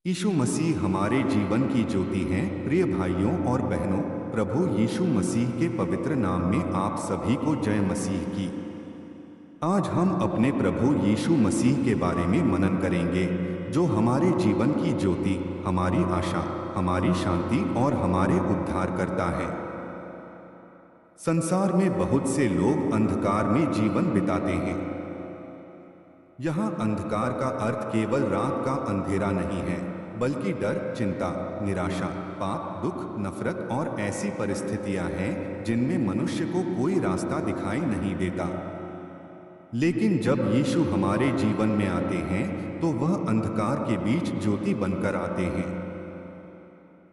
यीशु मसीह हमारे जीवन की ज्योति हैं। प्रिय भाइयों और बहनों, प्रभु यीशु मसीह के पवित्र नाम में आप सभी को जय मसीह की। आज हम अपने प्रभु यीशु मसीह के बारे में मनन करेंगे, जो हमारे जीवन की ज्योति, हमारी आशा, हमारी शांति और हमारे उद्धार करता है। संसार में बहुत से लोग अंधकार में जीवन बिताते हैं। यहाँ अंधकार का अर्थ केवल रात का अंधेरा नहीं है, बल्कि डर, चिंता, निराशा, पाप, दुख, नफरत और ऐसी परिस्थितियां हैं जिनमें मनुष्य को कोई रास्ता दिखाई नहीं देता। लेकिन जब यीशु हमारे जीवन में आते हैं तो वह अंधकार के बीच ज्योति बनकर आते हैं।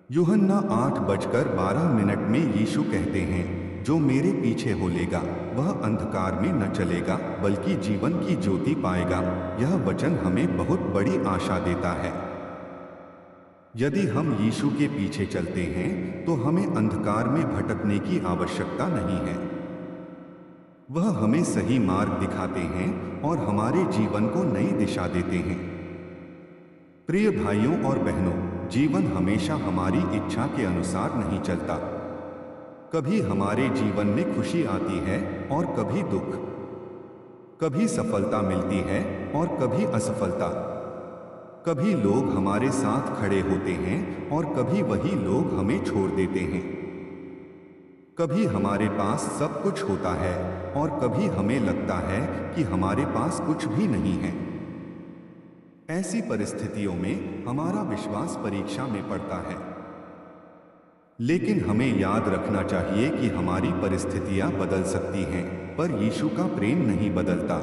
यूहन्ना 8:12 में यीशु कहते हैं, जो मेरे पीछे हो लेगा वह अंधकार में न चलेगा बल्कि जीवन की ज्योति पाएगा। यह वचन हमें बहुत बड़ी आशा देता है। यदि हम यीशु के पीछे चलते हैं तो हमें अंधकार में भटकने की आवश्यकता नहीं है। वह हमें सही मार्ग दिखाते हैं और हमारे जीवन को नई दिशा देते हैं। प्रिय भाइयों और बहनों, जीवन हमेशा हमारी इच्छा के अनुसार नहीं चलता। कभी हमारे जीवन में खुशी आती है और कभी दुख, कभी सफलता मिलती है और कभी असफलता। कभी लोग हमारे साथ खड़े होते हैं और कभी वही लोग हमें छोड़ देते हैं। कभी हमारे पास सब कुछ होता है और कभी हमें लगता है कि हमारे पास कुछ भी नहीं है। ऐसी परिस्थितियों में हमारा विश्वास परीक्षा में पड़ता है। लेकिन हमें याद रखना चाहिए कि हमारी परिस्थितियां बदल सकती हैं, पर यीशु का प्रेम नहीं बदलता।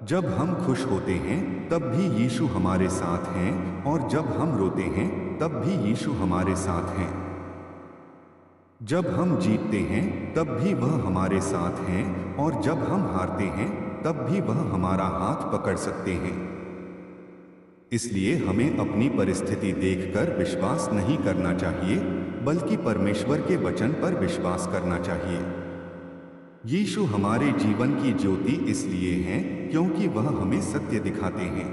जब हम खुश होते हैं तब भी यीशु हमारे साथ हैं और जब हम रोते हैं तब भी यीशु हमारे साथ हैं। जब हम जीतते हैं तब भी वह हमारे साथ हैं और जब हम हारते हैं तब भी वह हमारा हाथ पकड़ सकते हैं। इसलिए हमें अपनी परिस्थिति देखकर विश्वास नहीं करना चाहिए, बल्कि परमेश्वर के वचन पर विश्वास करना चाहिए। यीशु हमारे जीवन की ज्योति इसलिए हैं क्योंकि वह हमें सत्य दिखाते हैं।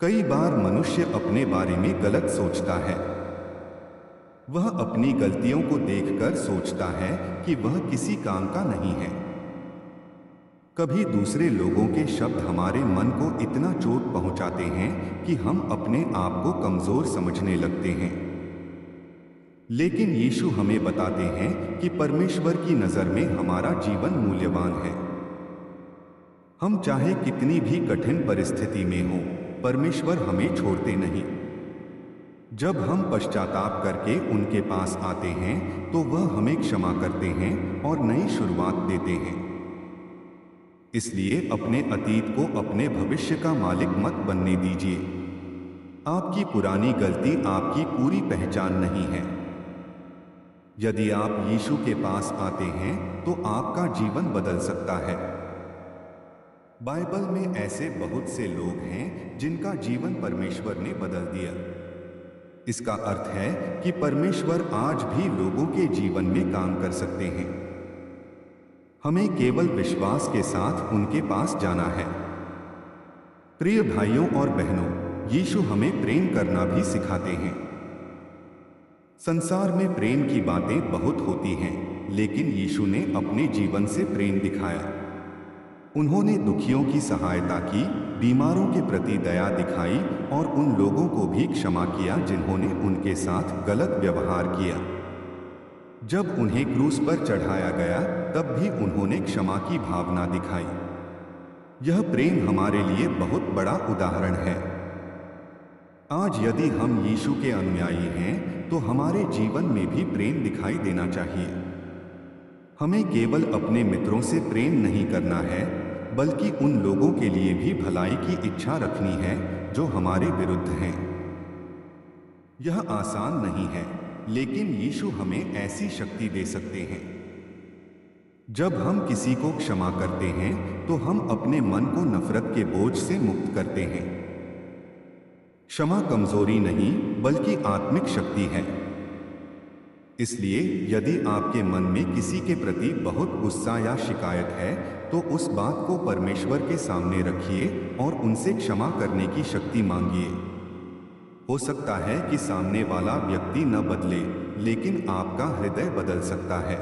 कई बार मनुष्य अपने बारे में गलत सोचता है। वह अपनी गलतियों को देखकर सोचता है कि वह किसी काम का नहीं है। कभी दूसरे लोगों के शब्द हमारे मन को इतना चोट पहुंचाते हैं कि हम अपने आप को कमजोर समझने लगते हैं। लेकिन यीशु हमें बताते हैं कि परमेश्वर की नजर में हमारा जीवन मूल्यवान है। हम चाहे कितनी भी कठिन परिस्थिति में हो, परमेश्वर हमें छोड़ते नहीं। जब हम पश्चाताप करके उनके पास आते हैं तो वह हमें क्षमा करते हैं और नई शुरुआत देते हैं। इसलिए अपने अतीत को अपने भविष्य का मालिक मत बनने दीजिए। आपकी पुरानी गलती आपकी पूरी पहचान नहीं है। यदि आप यीशु के पास आते हैं तो आपका जीवन बदल सकता है। बाइबल में ऐसे बहुत से लोग हैं जिनका जीवन परमेश्वर ने बदल दिया। इसका अर्थ है कि परमेश्वर आज भी लोगों के जीवन में काम कर सकते हैं। हमें केवल विश्वास के साथ उनके पास जाना है। प्रिय भाइयों और बहनों, यीशु हमें प्रेम करना भी सिखाते हैं। संसार में प्रेम की बातें बहुत होती हैं, लेकिन यीशु ने अपने जीवन से प्रेम दिखाया। उन्होंने दुखियों की सहायता की, बीमारों के प्रति दया दिखाई और उन लोगों को भी क्षमा किया जिन्होंने उनके साथ गलत व्यवहार किया। जब उन्हें क्रूस पर चढ़ाया गया तब भी उन्होंने क्षमा की भावना दिखाई। यह प्रेम हमारे लिए बहुत बड़ा उदाहरण है। आज यदि हम यीशु के अनुयायी हैं तो हमारे जीवन में भी प्रेम दिखाई देना चाहिए। हमें केवल अपने मित्रों से प्रेम नहीं करना है, बल्कि उन लोगों के लिए भी भलाई की इच्छा रखनी है जो हमारे विरुद्ध हैं। यह आसान नहीं है, लेकिन यीशु हमें ऐसी शक्ति दे सकते हैं। जब हम किसी को क्षमा करते हैं तो हम अपने मन को नफरत के बोझ से मुक्त करते हैं। क्षमा कमजोरी नहीं, बल्कि आत्मिक शक्ति है। इसलिए यदि आपके मन में किसी के प्रति बहुत गुस्सा या शिकायत है तो उस बात को परमेश्वर के सामने रखिए और उनसे क्षमा करने की शक्ति मांगिए। हो सकता है कि सामने वाला व्यक्ति न बदले, लेकिन आपका हृदय बदल सकता है।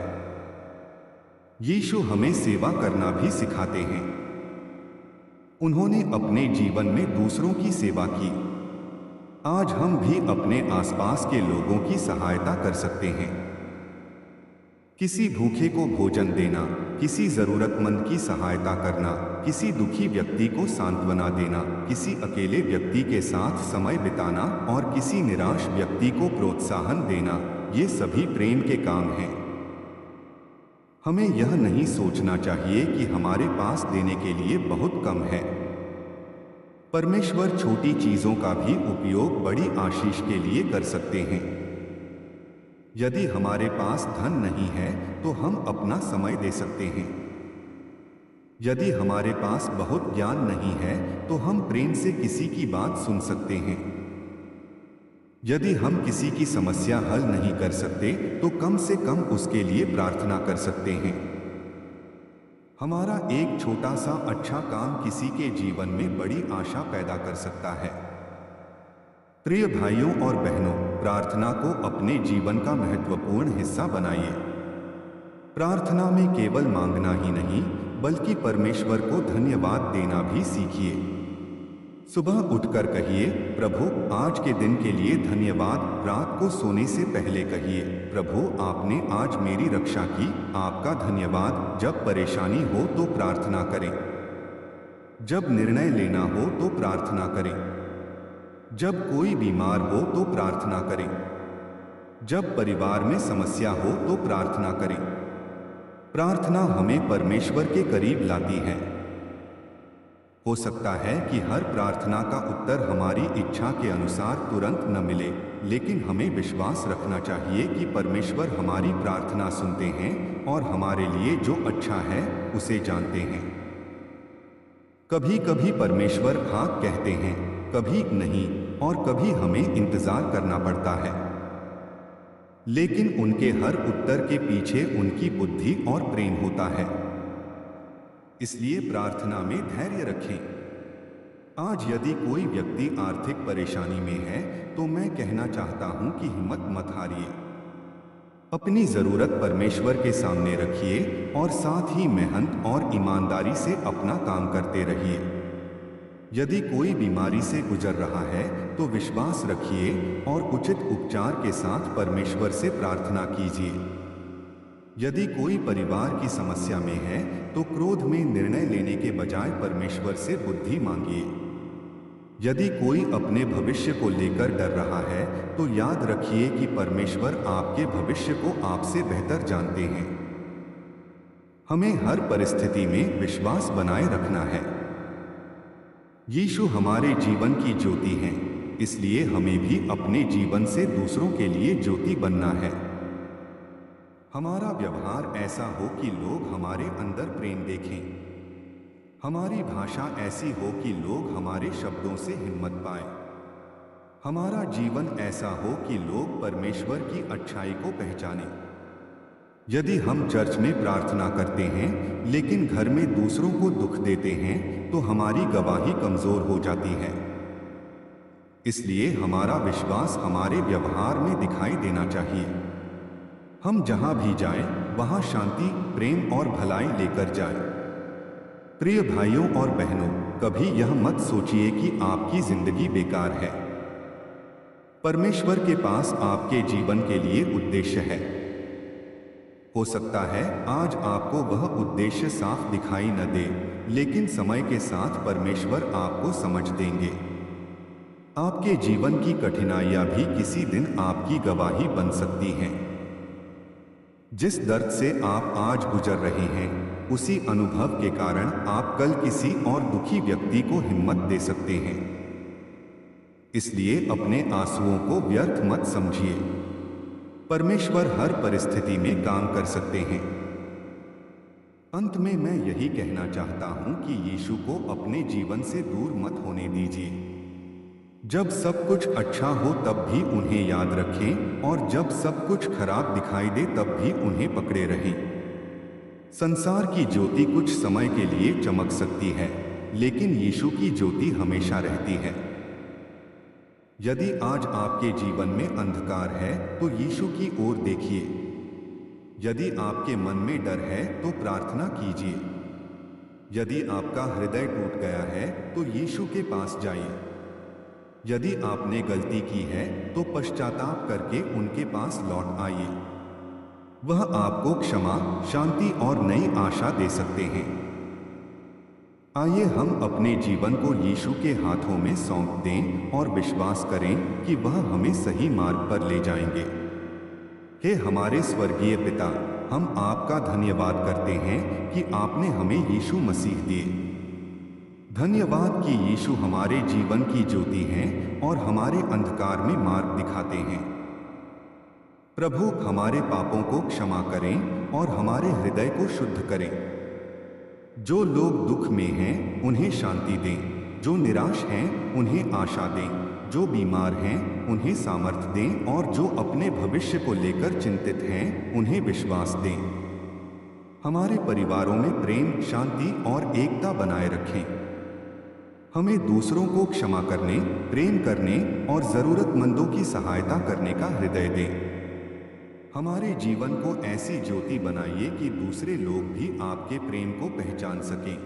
यीशु हमें सेवा करना भी सिखाते हैं। उन्होंने अपने जीवन में दूसरों की सेवा की। आज हम भी अपने आसपास के लोगों की सहायता कर सकते हैं। किसी भूखे को भोजन देना, किसी जरूरतमंद की सहायता करना, किसी दुखी व्यक्ति को सांत्वना देना, किसी अकेले व्यक्ति के साथ समय बिताना और किसी निराश व्यक्ति को प्रोत्साहन देना, ये सभी प्रेम के काम हैं। हमें यह नहीं सोचना चाहिए कि हमारे पास देने के लिए बहुत कम है। परमेश्वर छोटी चीजों का भी उपयोग बड़ी आशीष के लिए कर सकते हैं। यदि हमारे पास धन नहीं है तो हम अपना समय दे सकते हैं। यदि हमारे पास बहुत ज्ञान नहीं है तो हम प्रेम से किसी की बात सुन सकते हैं। यदि हम किसी की समस्या हल नहीं कर सकते तो कम से कम उसके लिए प्रार्थना कर सकते हैं। हमारा एक छोटा सा अच्छा काम किसी के जीवन में बड़ी आशा पैदा कर सकता है। प्रिय भाइयों और बहनों, प्रार्थना को अपने जीवन का महत्वपूर्ण हिस्सा बनाइए। प्रार्थना में केवल मांगना ही नहीं, बल्कि परमेश्वर को धन्यवाद देना भी सीखिए। सुबह उठकर कहिए, प्रभु आज के दिन के लिए धन्यवाद। रात को सोने से पहले कहिए, प्रभु आपने आज मेरी रक्षा की, आपका धन्यवाद। जब परेशानी हो तो प्रार्थना करें। जब निर्णय लेना हो तो प्रार्थना करें। जब कोई बीमार हो तो प्रार्थना करें। जब परिवार में समस्या हो तो प्रार्थना करें। प्रार्थना हमें परमेश्वर के करीब लाती है। हो सकता है कि हर प्रार्थना का उत्तर हमारी इच्छा के अनुसार तुरंत न मिले, लेकिन हमें विश्वास रखना चाहिए कि परमेश्वर हमारी प्रार्थना सुनते हैं और हमारे लिए जो अच्छा है उसे जानते हैं। कभी कभी परमेश्वर हाँ कहते हैं, कभी नहीं, और कभी हमें इंतजार करना पड़ता है। लेकिन उनके हर उत्तर के पीछे उनकी बुद्धि और प्रेम होता है। इसलिए प्रार्थना में धैर्य रखें। आज यदि कोई व्यक्ति आर्थिक परेशानी में है तो मैं कहना चाहता हूं कि हिम्मत मत हारिए। अपनी जरूरत परमेश्वर के सामने रखिए और साथ ही मेहनत और ईमानदारी से अपना काम करते रहिए। यदि कोई बीमारी से गुजर रहा है तो विश्वास रखिए और उचित उपचार के साथ परमेश्वर से प्रार्थना कीजिए। यदि कोई परिवार की समस्या में है तो क्रोध में निर्णय लेने के बजाय परमेश्वर से बुद्धि मांगिए। यदि कोई अपने भविष्य को लेकर डर रहा है तो याद रखिए कि परमेश्वर आपके भविष्य को आपसे बेहतर जानते हैं। हमें हर परिस्थिति में विश्वास बनाए रखना है। यीशु हमारे जीवन की ज्योति हैं, इसलिए हमें भी अपने जीवन से दूसरों के लिए ज्योति बनना है। हमारा व्यवहार ऐसा हो कि लोग हमारे अंदर प्रेम देखें। हमारी भाषा ऐसी हो कि लोग हमारे शब्दों से हिम्मत पाएं। हमारा जीवन ऐसा हो कि लोग परमेश्वर की अच्छाई को पहचानें। यदि हम चर्च में प्रार्थना करते हैं लेकिन घर में दूसरों को दुख देते हैं तो हमारी गवाही कमजोर हो जाती है। इसलिए हमारा विश्वास हमारे व्यवहार में दिखाई देना चाहिए। हम जहां भी जाएं, वहां शांति, प्रेम और भलाई लेकर जाएं। प्रिय भाइयों और बहनों, कभी यह मत सोचिए कि आपकी जिंदगी बेकार है। परमेश्वर के पास आपके जीवन के लिए उद्देश्य है। हो सकता है आज आपको वह उद्देश्य साफ दिखाई न दे, लेकिन समय के साथ परमेश्वर आपको समझ देंगे। आपके जीवन की कठिनाइयां भी किसी दिन आपकी गवाही बन सकती हैं। जिस दर्द से आप आज गुजर रहे हैं, उसी अनुभव के कारण आप कल किसी और दुखी व्यक्ति को हिम्मत दे सकते हैं। इसलिए अपने आंसुओं को व्यर्थ मत समझिए। परमेश्वर हर परिस्थिति में काम कर सकते हैं। अंत में मैं यही कहना चाहता हूं कि यीशु को अपने जीवन से दूर मत होने दीजिए। जब सब कुछ अच्छा हो तब भी उन्हें याद रखें और जब सब कुछ खराब दिखाई दे तब भी उन्हें पकड़े रहें। संसार की ज्योति कुछ समय के लिए चमक सकती है, लेकिन यीशु की ज्योति हमेशा रहती है। यदि आज आपके जीवन में अंधकार है तो यीशु की ओर देखिए। यदि आपके मन में डर है तो प्रार्थना कीजिए। यदि आपका हृदय टूट गया है तो यीशु के पास जाइए। यदि आपने गलती की है तो पश्चाताप करके उनके पास लौट आइए। वह आपको क्षमा, शांति और नई आशा दे सकते हैं। आइए हम अपने जीवन को यीशु के हाथों में सौंप दें और विश्वास करें कि वह हमें सही मार्ग पर ले जाएंगे। हे हमारे स्वर्गीय पिता, हम आपका धन्यवाद करते हैं कि आपने हमें यीशु मसीह दिए। धन्यवाद कि यीशु हमारे जीवन की ज्योति हैं और हमारे अंधकार में मार्ग दिखाते हैं। प्रभु, हमारे पापों को क्षमा करें और हमारे हृदय को शुद्ध करें। जो लोग दुख में हैं उन्हें शांति दें, जो निराश हैं उन्हें आशा दें, जो बीमार हैं उन्हें सामर्थ्य दें और जो अपने भविष्य को लेकर चिंतित हैं उन्हें विश्वास दें। हमारे परिवारों में प्रेम, शांति और एकता बनाए रखें। हमें दूसरों को क्षमा करने, प्रेम करने और जरूरतमंदों की सहायता करने का हृदय दें। हमारे जीवन को ऐसी ज्योति बनाइए कि दूसरे लोग भी आपके प्रेम को पहचान सकें।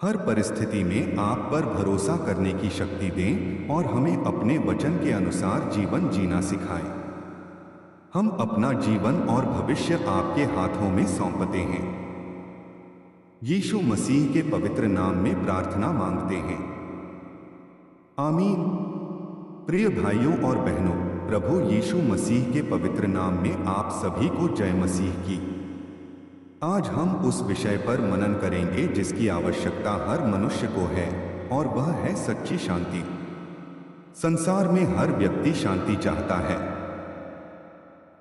हर परिस्थिति में आप पर भरोसा करने की शक्ति दें और हमें अपने वचन के अनुसार जीवन जीना सिखाएं। हम अपना जीवन और भविष्य आपके हाथों में सौंपते हैं। यीशु मसीह के पवित्र नाम में प्रार्थना मांगते हैं, आमीन। प्रिय भाइयों और बहनों, प्रभु यीशु मसीह के पवित्र नाम में आप सभी को जय मसीह की। आज हम उस विषय पर मनन करेंगे जिसकी आवश्यकता हर मनुष्य को है, और वह है सच्ची शांति। संसार में हर व्यक्ति शांति चाहता है।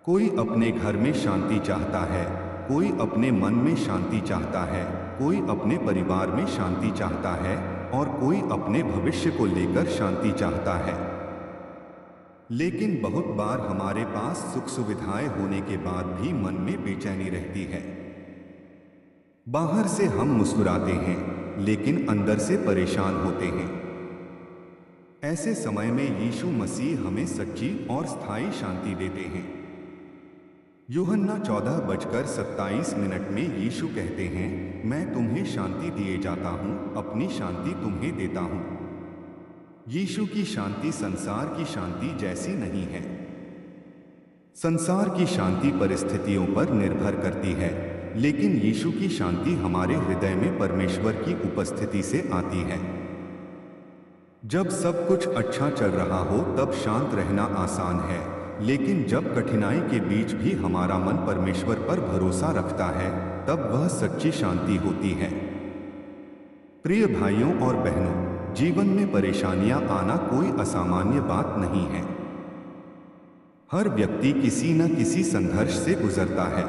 कोई अपने घर में शांति चाहता है, कोई अपने मन में शांति चाहता है, कोई अपने परिवार में शांति चाहता है और कोई अपने भविष्य को लेकर शांति चाहता है। लेकिन बहुत बार हमारे पास सुख सुविधाएं होने के बाद भी मन में बेचैनी रहती है। बाहर से हम मुस्कुराते हैं लेकिन अंदर से परेशान होते हैं। ऐसे समय में यीशु मसीह हमें सच्ची और स्थायी शांति देते हैं। यूहन्ना 14:27 में यीशु कहते हैं, मैं तुम्हें शांति दिए जाता हूं, अपनी शांति तुम्हें देता हूं। यीशु की शांति संसार की शांति जैसी नहीं है। संसार की शांति परिस्थितियों पर निर्भर करती है, लेकिन यीशु की शांति हमारे हृदय में परमेश्वर की उपस्थिति से आती है। जब सब कुछ अच्छा चल रहा हो तब शांत रहना आसान है, लेकिन जब कठिनाई के बीच भी हमारा मन परमेश्वर पर भरोसा रखता है तब वह सच्ची शांति होती है। प्रिय भाइयों और बहनों, जीवन में परेशानियां आना कोई असामान्य बात नहीं है। हर व्यक्ति किसी न किसी संघर्ष से गुजरता है।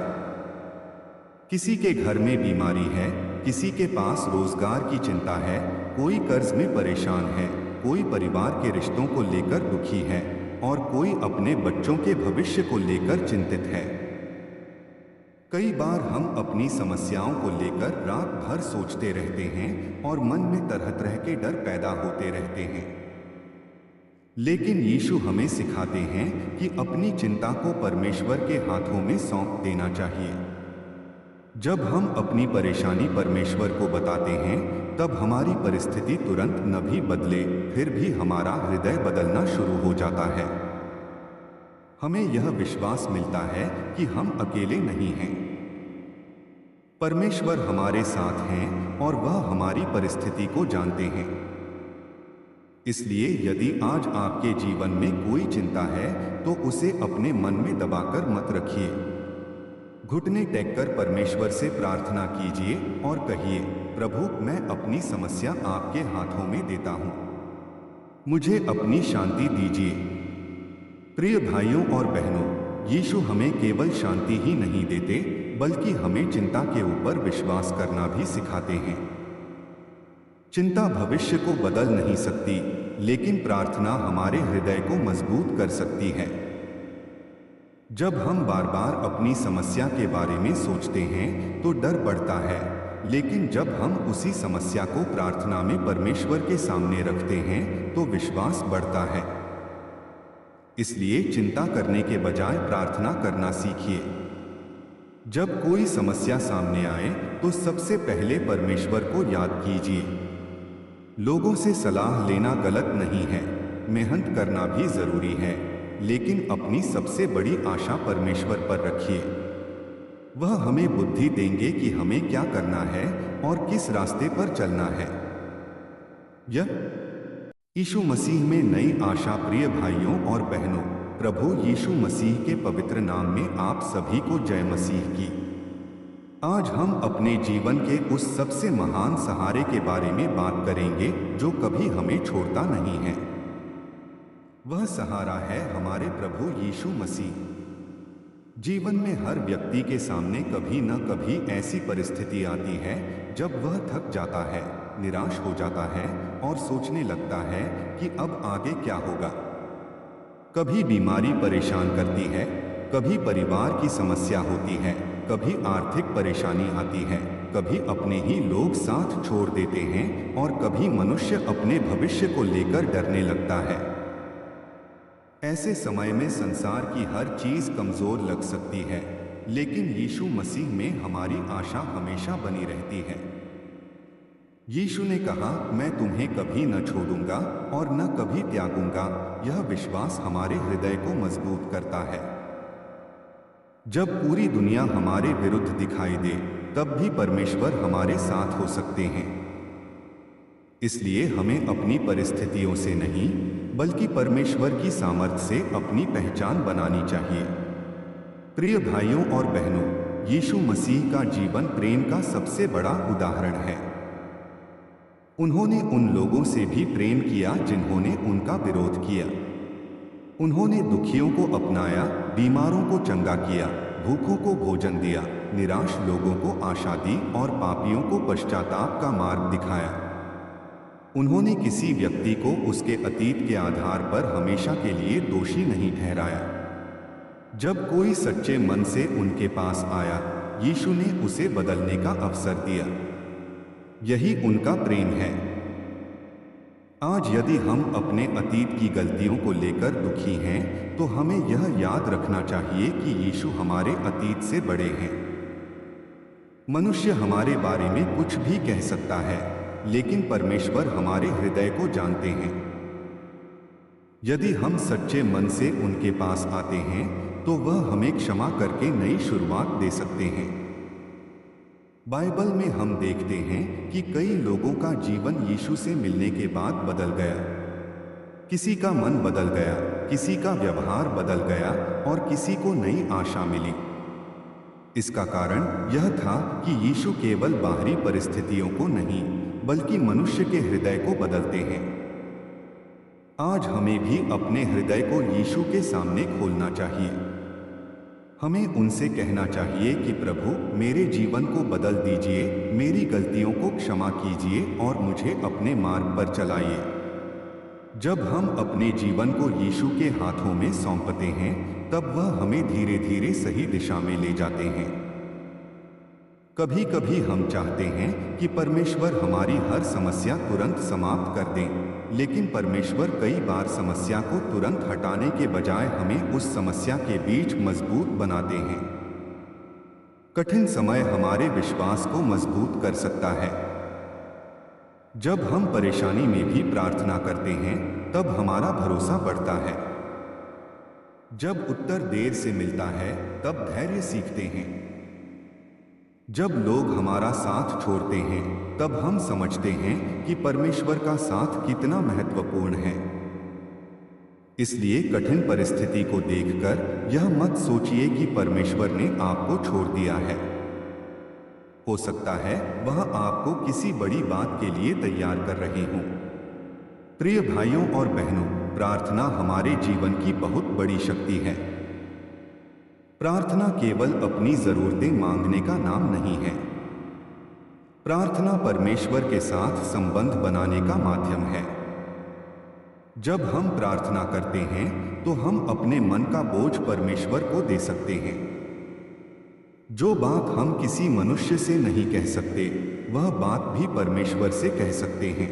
किसी के घर में बीमारी है, किसी के पास रोजगार की चिंता है, कोई कर्ज में परेशान है, कोई परिवार के रिश्तों को लेकर दुखी है और कोई अपने बच्चों के भविष्य को लेकर चिंतित है। कई बार हम अपनी समस्याओं को लेकर रात भर सोचते रहते हैं और मन में तरह तरह के डर पैदा होते रहते हैं। लेकिन यीशु हमें सिखाते हैं कि अपनी चिंता को परमेश्वर के हाथों में सौंप देना चाहिए। जब हम अपनी परेशानी परमेश्वर को बताते हैं तब हमारी परिस्थिति तुरंत न भी बदले फिर भी हमारा हृदय बदलना शुरू हो जाता है। हमें यह विश्वास मिलता है कि हम अकेले नहीं हैं। परमेश्वर हमारे साथ हैं और वह हमारी परिस्थिति को जानते हैं। इसलिए यदि आज आपके जीवन में कोई चिंता है तो उसे अपने मन में दबाकर मत रखिए। घुटने टेककर परमेश्वर से प्रार्थना कीजिए और कहिए, प्रभु, मैं अपनी समस्या आपके हाथों में देता हूं, मुझे अपनी शांति दीजिए। प्रिय भाइयों और बहनों, यीशु हमें केवल शांति ही नहीं देते बल्कि हमें चिंता के ऊपर विश्वास करना भी सिखाते हैं। चिंता भविष्य को बदल नहीं सकती, लेकिन प्रार्थना हमारे हृदय को मजबूत कर सकती है। जब हम बार बार अपनी समस्या के बारे में सोचते हैं तो डर बढ़ता है, लेकिन जब हम उसी समस्या को प्रार्थना में परमेश्वर के सामने रखते हैं तो विश्वास बढ़ता है। इसलिए चिंता करने के बजाय प्रार्थना करना सीखिए। जब कोई समस्या सामने आए तो सबसे पहले परमेश्वर को याद कीजिए। लोगों से सलाह लेना गलत नहीं है, मेहनत करना भी जरूरी है, लेकिन अपनी सबसे बड़ी आशा परमेश्वर पर रखिए। वह हमें बुद्धि देंगे कि हमें क्या करना है और किस रास्ते पर चलना है। यह यीशु मसीह में नई आशा। प्रिय भाइयों और बहनों, प्रभु यीशु मसीह के पवित्र नाम में आप सभी को जय मसीह की। आज हम अपने जीवन के उस सबसे महान सहारे के बारे में बात करेंगे जो कभी हमें छोड़ता नहीं है। वह सहारा है हमारे प्रभु यीशु मसीह। जीवन में हर व्यक्ति के सामने कभी न कभी ऐसी परिस्थिति आती है जब वह थक जाता है, निराश हो जाता है और सोचने लगता है कि अब आगे क्या होगा। कभी बीमारी परेशान करती है, कभी परिवार की समस्या होती है, कभी आर्थिक परेशानी आती है, कभी अपने ही लोग साथ छोड़ देते हैं और कभी मनुष्य अपने भविष्य को लेकर डरने लगता है। ऐसे समय में संसार की हर चीज कमजोर लग सकती है, लेकिन यीशु मसीह में हमारी आशा हमेशा बनी रहती है। यीशु ने कहा, मैं तुम्हें कभी न छोड़ूंगा और न कभी त्यागूंगा। यह विश्वास हमारे हृदय को मजबूत करता है। जब पूरी दुनिया हमारे विरुद्ध दिखाई दे, तब भी परमेश्वर हमारे साथ हो सकते हैं। इसलिए हमें अपनी परिस्थितियों से नहीं, बल्कि परमेश्वर की सामर्थ्य से अपनी पहचान बनानी चाहिए। प्रिय भाइयों और बहनों, यीशु मसीह का जीवन प्रेम का सबसे बड़ा उदाहरण है। उन्होंने उन लोगों से भी प्रेम किया जिन्होंने उनका विरोध किया। उन्होंने दुखियों को अपनाया, बीमारों को चंगा किया, भूखों को भोजन दिया, निराश लोगों को आशा दी और पापियों को पश्चाताप का मार्ग दिखाया। उन्होंने किसी व्यक्ति को उसके अतीत के आधार पर हमेशा के लिए दोषी नहीं ठहराया। जब कोई सच्चे मन से उनके पास आया, यीशु ने उसे बदलने का अवसर दिया। यही उनका प्रेम है। आज यदि हम अपने अतीत की गलतियों को लेकर दुखी हैं, तो हमें यह याद रखना चाहिए कि यीशु हमारे अतीत से बड़े हैं। मनुष्य हमारे बारे में कुछ भी कह सकता है, लेकिन परमेश्वर हमारे हृदय को जानते हैं। यदि हम सच्चे मन से उनके पास आते हैं, तो वह हमें क्षमा करके नई शुरुआत दे सकते हैं। बाइबल में हम देखते हैं कि कई लोगों का जीवन यीशु से मिलने के बाद बदल गया। किसी का मन बदल गया, किसी का व्यवहार बदल गया और किसी को नई आशा मिली। इसका कारण यह था कि यीशु केवल बाहरी परिस्थितियों को नहीं, बल्कि मनुष्य के हृदय को बदलते हैं। आज हमें भी अपने हृदय को यीशु के सामने खोलना चाहिए। हमें उनसे कहना चाहिए कि प्रभु, मेरे जीवन को बदल दीजिए, मेरी गलतियों को क्षमा कीजिए और मुझे अपने मार्ग पर चलाइए। जब हम अपने जीवन को यीशु के हाथों में सौंपते हैं, तब वह हमें धीरे धीरे सही दिशा में ले जाते हैं। कभी कभी हम चाहते हैं कि परमेश्वर हमारी हर समस्या तुरंत समाप्त कर दें, लेकिन परमेश्वर कई बार समस्या को तुरंत हटाने के बजाय हमें उस समस्या के बीच मजबूत बनाते हैं। कठिन समय हमारे विश्वास को मजबूत कर सकता है। जब हम परेशानी में भी प्रार्थना करते हैं, तब हमारा भरोसा बढ़ता है। जब उत्तर देर से मिलता है, तब धैर्य सीखते हैं। जब लोग हमारा साथ छोड़ते हैं, तब हम समझते हैं कि परमेश्वर का साथ कितना महत्वपूर्ण है। इसलिए कठिन परिस्थिति को देखकर यह मत सोचिए कि परमेश्वर ने आपको छोड़ दिया है। हो सकता है वह आपको किसी बड़ी बात के लिए तैयार कर रहे हों। प्रिय भाइयों और बहनों, प्रार्थना हमारे जीवन की बहुत बड़ी शक्ति है। प्रार्थना केवल अपनी जरूरतें मांगने का नाम नहीं है। प्रार्थना परमेश्वर के साथ संबंध बनाने का माध्यम है। जब हम प्रार्थना करते हैं, तो हम अपने मन का बोझ परमेश्वर को दे सकते हैं। जो बात हम किसी मनुष्य से नहीं कह सकते, वह बात भी परमेश्वर से कह सकते हैं।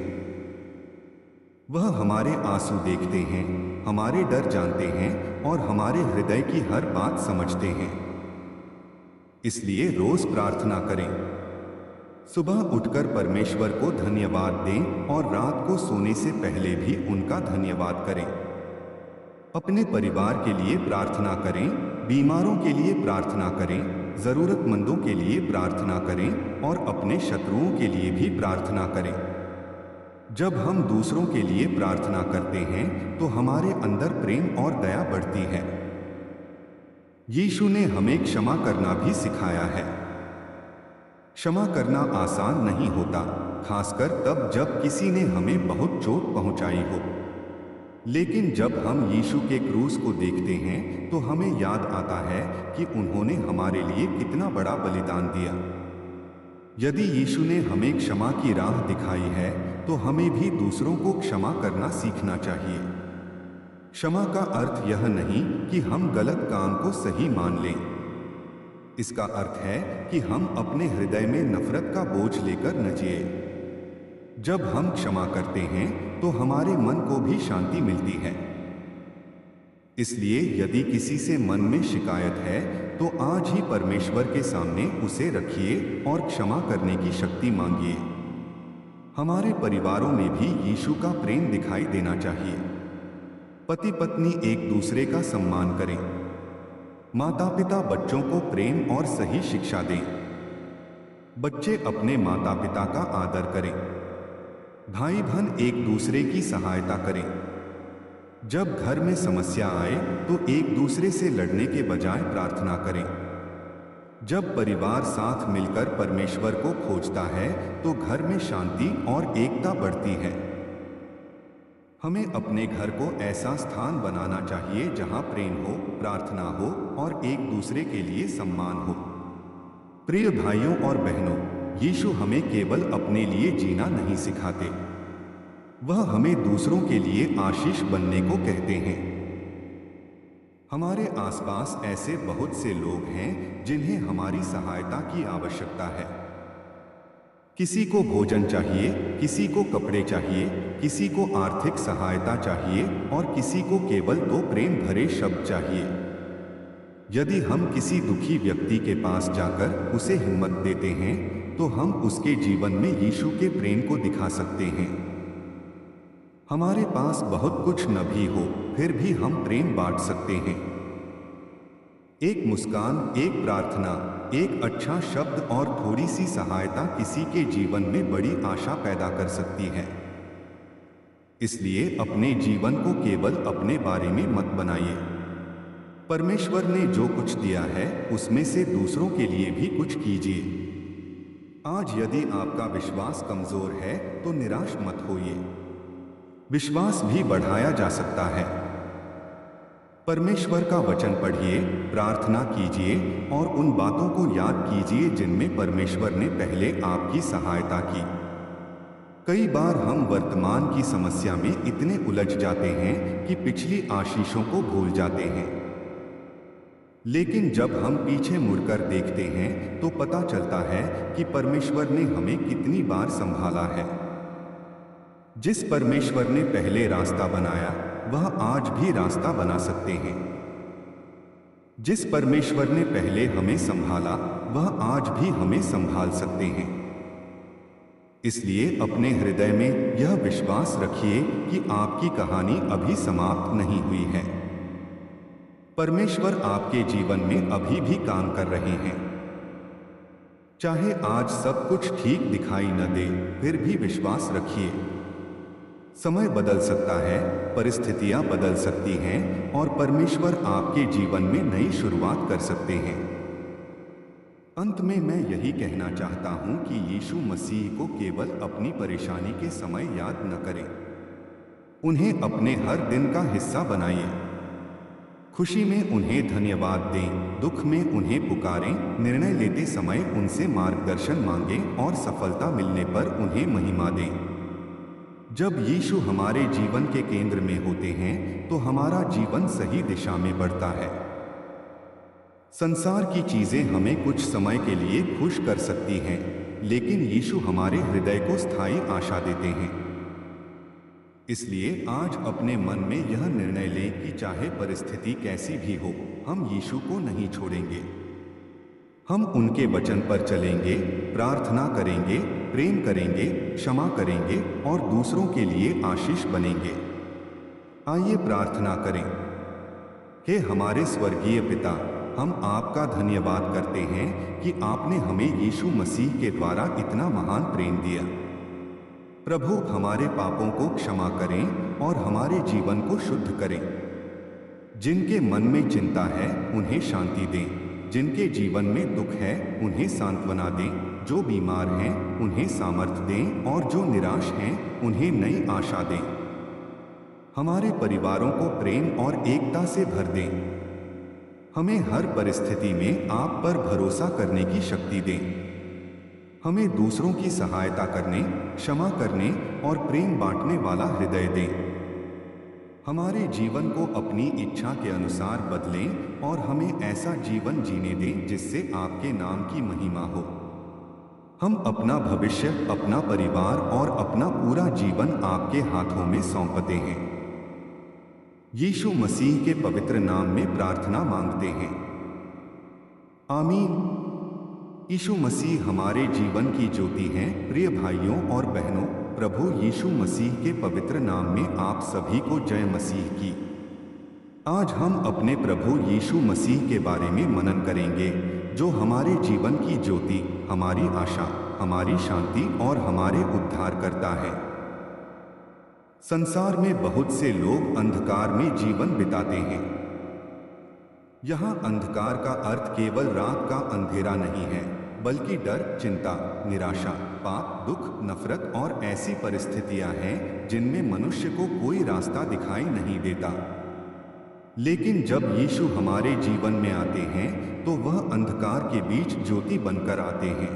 वह हमारे आंसू देखते हैं, हमारे डर जानते हैं और हमारे हृदय की हर बात समझते हैं। इसलिए रोज प्रार्थना करें। सुबह उठकर परमेश्वर को धन्यवाद दें और रात को सोने से पहले भी उनका धन्यवाद करें। अपने परिवार के लिए प्रार्थना करें, बीमारों के लिए प्रार्थना करें, जरूरतमंदों के लिए प्रार्थना करें और अपने शत्रुओं के लिए भी प्रार्थना करें। जब हम दूसरों के लिए प्रार्थना करते हैं तो हमारे अंदर प्रेम और दया बढ़ती है। यीशु ने हमें क्षमा करना भी सिखाया है। क्षमा करना आसान नहीं होता, खासकर तब जब किसी ने हमें बहुत चोट पहुंचाई हो। लेकिन जब हम यीशु के क्रूस को देखते हैं तो हमें याद आता है कि उन्होंने हमारे लिए कितना बड़ा बलिदान दिया। यदि यीशु ने हमें क्षमा की राह दिखाई है तो हमें भी दूसरों को क्षमा करना सीखना चाहिए। क्षमा का अर्थ यह नहीं कि हम गलत काम को सही मान लें। इसका अर्थ है कि हम अपने हृदय में नफरत का बोझ लेकर न जिए। जब हम क्षमा करते हैं तो हमारे मन को भी शांति मिलती है। इसलिए यदि किसी से मन में शिकायत है तो आज ही परमेश्वर के सामने उसे रखिए और क्षमा करने की शक्ति मांगिए। हमारे परिवारों में भी यीशु का प्रेम दिखाई देना चाहिए। पति पत्नी एक दूसरे का सम्मान करें। माता पिता बच्चों को प्रेम और सही शिक्षा दें। बच्चे अपने माता पिता का आदर करें। भाई बहन एक दूसरे की सहायता करें। जब घर में समस्या आए तो एक दूसरे से लड़ने के बजाय प्रार्थना करें। जब परिवार साथ मिलकर परमेश्वर को खोजता है तो घर में शांति और एकता बढ़ती है। हमें अपने घर को ऐसा स्थान बनाना चाहिए जहां प्रेम हो, प्रार्थना हो और एक दूसरे के लिए सम्मान हो। प्रिय भाइयों और बहनों, यीशु हमें केवल अपने लिए जीना नहीं सिखाते, वह हमें दूसरों के लिए आशीष बनने को कहते हैं। हमारे आसपास ऐसे बहुत से लोग हैं जिन्हें हमारी सहायता की आवश्यकता है। किसी को भोजन चाहिए, किसी को कपड़े चाहिए, किसी को आर्थिक सहायता चाहिए और किसी को केवल दो प्रेम भरे शब्द चाहिए। यदि हम किसी दुखी व्यक्ति के पास जाकर उसे हिम्मत देते हैं तो हम उसके जीवन में यीशु के प्रेम को दिखा सकते हैं। हमारे पास बहुत कुछ न भी हो फिर भी हम प्रेम बांट सकते हैं। एक मुस्कान, एक प्रार्थना, एक अच्छा शब्द और थोड़ी सी सहायता किसी के जीवन में बड़ी आशा पैदा कर सकती है। इसलिए अपने जीवन को केवल अपने बारे में मत बनाइए। परमेश्वर ने जो कुछ दिया है उसमें से दूसरों के लिए भी कुछ कीजिए। आज यदि आपका विश्वास कमजोर है तो निराश मत होइए। विश्वास भी बढ़ाया जा सकता है। परमेश्वर का वचन पढ़िए, प्रार्थना कीजिए और उन बातों को याद कीजिए जिनमें परमेश्वर ने पहले आपकी सहायता की। कई बार हम वर्तमान की समस्या में इतने उलझ जाते हैं कि पिछली आशीषों को भूल जाते हैं। लेकिन जब हम पीछे मुड़कर देखते हैं तो पता चलता है कि परमेश्वर ने हमें कितनी बार संभाला है। जिस परमेश्वर ने पहले रास्ता बनाया वह आज भी रास्ता बना सकते हैं। जिस परमेश्वर ने पहले हमें संभाला वह आज भी हमें संभाल सकते हैं। इसलिए अपने हृदय में यह विश्वास रखिए कि आपकी कहानी अभी समाप्त नहीं हुई है। परमेश्वर आपके जीवन में अभी भी काम कर रहे हैं। चाहे आज सब कुछ ठीक दिखाई न दे फिर भी विश्वास रखिए। समय बदल सकता है, परिस्थितियां बदल सकती हैं और परमेश्वर आपके जीवन में नई शुरुआत कर सकते हैं। अंत में मैं यही कहना चाहता हूं कि यीशु मसीह को केवल अपनी परेशानी के समय याद न करें, उन्हें अपने हर दिन का हिस्सा बनाइए। खुशी में उन्हें धन्यवाद दें, दुख में उन्हें पुकारें, निर्णय लेते समय उनसे मार्गदर्शन मांगें और सफलता मिलने पर उन्हें महिमा दें। जब यीशु हमारे जीवन के केंद्र में होते हैं तो हमारा जीवन सही दिशा में बढ़ता है। संसार की चीजें हमें कुछ समय के लिए खुश कर सकती हैं, लेकिन यीशु हमारे हृदय को स्थायी आशा देते हैं। इसलिए आज अपने मन में यह निर्णय लें कि चाहे परिस्थिति कैसी भी हो, हम यीशु को नहीं छोड़ेंगे। हम उनके वचन पर चलेंगे, प्रार्थना करेंगे, प्रेम करेंगे, क्षमा करेंगे और दूसरों के लिए आशीष बनेंगे। आइए प्रार्थना करें। हे हमारे स्वर्गीय पिता, हम आपका धन्यवाद करते हैं कि आपने हमें यीशु मसीह के द्वारा इतना महान प्रेम दिया। प्रभु, हमारे पापों को क्षमा करें और हमारे जीवन को शुद्ध करें। जिनके मन में चिंता है उन्हें शांति दें, जिनके जीवन में दुख है उन्हें सांत्वना दें, जो बीमार हैं उन्हें सामर्थ्य दें और जो निराश हैं उन्हें नई आशा दें। हमारे परिवारों को प्रेम और एकता से भर दें। हमें हर परिस्थिति में आप पर भरोसा करने की शक्ति दें। हमें दूसरों की सहायता करने, क्षमा करने और प्रेम बांटने वाला हृदय दें। हमारे जीवन को अपनी इच्छा के अनुसार बदलें और हमें ऐसा जीवन जीने दें जिससे आपके नाम की महिमा हो। हम अपना भविष्य, अपना परिवार और अपना पूरा जीवन आपके हाथों में सौंपते हैं। यीशु मसीह के पवित्र नाम में प्रार्थना मांगते हैं, आमीन। यीशु मसीह हमारे जीवन की ज्योति हैं। प्रिय भाइयों और बहनों, प्रभु यीशु मसीह के पवित्र नाम में आप सभी को जय मसीह की। आज हम अपने प्रभु यीशु मसीह के बारे में मनन करेंगे, जो हमारे जीवन की ज्योति, हमारी आशा, हमारी शांति और हमारे उद्धार करता है। संसार में बहुत से लोग अंधकार में जीवन बिताते हैं। यहाँ अंधकार का अर्थ केवल रात का अंधेरा नहीं है, बल्कि डर, चिंता, निराशा, पाप, दुख, नफरत और ऐसी परिस्थितियां हैं जिनमें मनुष्य को कोई रास्ता दिखाई नहीं देता। लेकिन जब यीशु हमारे जीवन में आते हैं तो वह अंधकार के बीच ज्योति बनकर आते हैं।